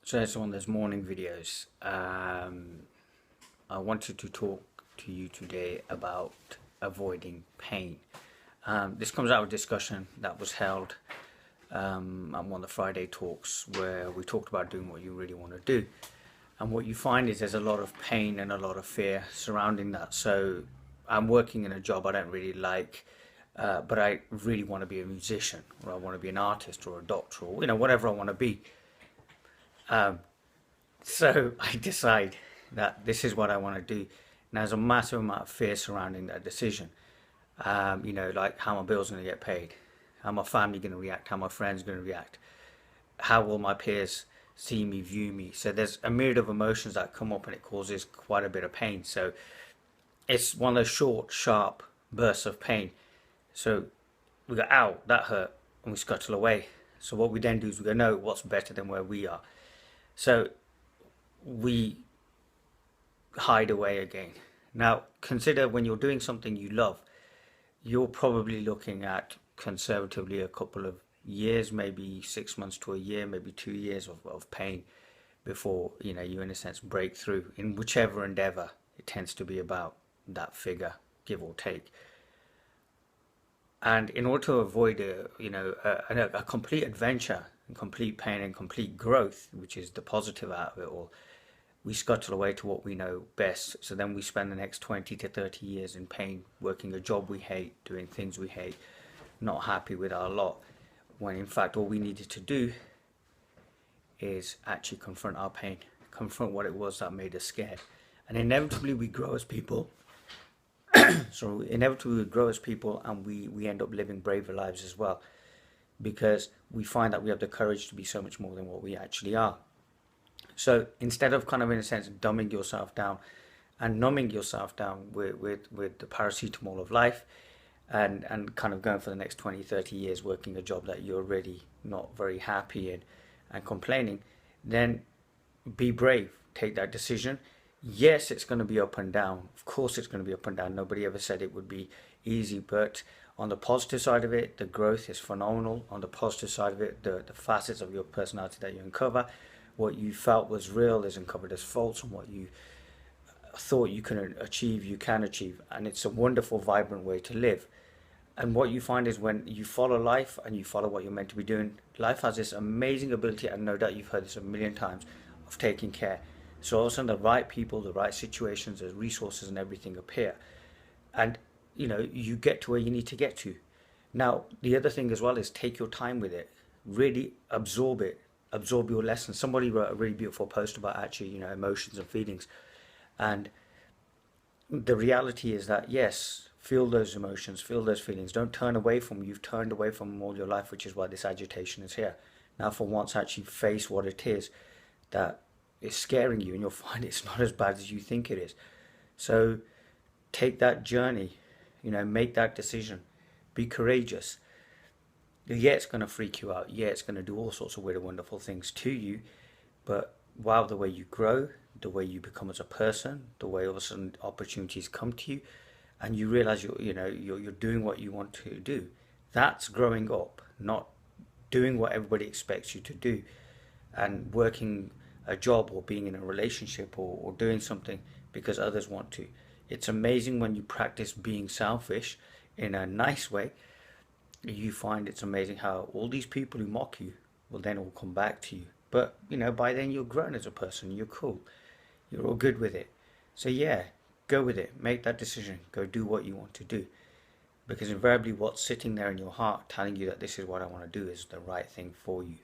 So it's one of those morning videos. I wanted to talk to you today about avoiding pain. This comes out of a discussion that was held at one of the Friday talks where we talked about doing what you really want to do. And what you find is there's a lot of pain and a lot of fear surrounding that. So I'm working in a job I don't really like, but I really want to be a musician, or I want to be an artist or a doctor, or whatever I want to be. So I decide that this is what I want to do. And there's a massive amount of fear surrounding that decision. Like how my bills going to get paid, how my family going to react, how my friends going to react, how will my peers see me, view me. So there's a myriad of emotions that come up, and it causes quite a bit of pain. So it's one of those short, sharp bursts of pain. So we go, ow, that hurt, and we scuttle away. So what we then do is we go, no, what's better than where we are? So we hide away again. Now, consider when you're doing something you love, you're probably looking at conservatively a couple of years, maybe 6 months to a year, maybe 2 years of pain before you in a sense break through in whichever endeavor. It tends to be about that figure, give or take. And in order to avoid a complete adventure and complete pain and complete growth, which is the positive out of it all, we scuttle away to what we know best. So then we spend the next 20 to 30 years in pain, working a job we hate, doing things we hate, not happy with our lot, when in fact all we needed to do is actually confront our pain, confront what it was that made us scared. And inevitably we grow as people. So inevitably we grow as people, and we end up living braver lives as well, because we find that we have the courage to be so much more than what we actually are. So instead of kind of in a sense dumbing yourself down and numbing yourself down with the paracetamol of life, and kind of going for the next 20, 30 years working a job that you're really not very happy in and complaining, then be brave, take that decision. Yes, it's going to be up and down. Of course it's going to be up and down. Nobody ever said it would be easy, but on the positive side of it, the growth is phenomenal. On the positive side of it, the facets of your personality that you uncover, what you felt was real is uncovered as false, and what you thought you couldn't achieve, you can achieve. And it's a wonderful, vibrant way to live. And what you find is when you follow life and you follow what you're meant to be doing, life has this amazing ability, and no doubt you've heard this a million times, of taking care. So all of a sudden the right people, the right situations, the resources and everything appear. And you get to where you need to get to. Now, the other thing as well is take your time with it. Really absorb it. Absorb your lessons. Somebody wrote a really beautiful post about actually, emotions and feelings. And the reality is that, yes, feel those emotions, feel those feelings. Don't turn away from them. You've turned away from them all your life, which is why this agitation is here. Now, for once, actually face what it is that is scaring you, and you'll find it's not as bad as you think it is. So take that journey, make that decision. Be courageous. Yeah, it's going to freak you out. Yeah, it's going to do all sorts of weird and wonderful things to you. But wow, the way you grow, the way you become as a person, the way all of a sudden opportunities come to you, and you realize you're doing what you want to do. That's growing up, not doing what everybody expects you to do, and working a job or being in a relationship or doing something because others want to. It's amazing when you practice being selfish in a nice way. You find it's amazing how all these people who mock you will then all come back to you. But by then you're grown as a person, you're cool, you're all good with it. So yeah, go with it, make that decision, go do what you want to do, because invariably what's sitting there in your heart telling you that this is what I want to do is the right thing for you.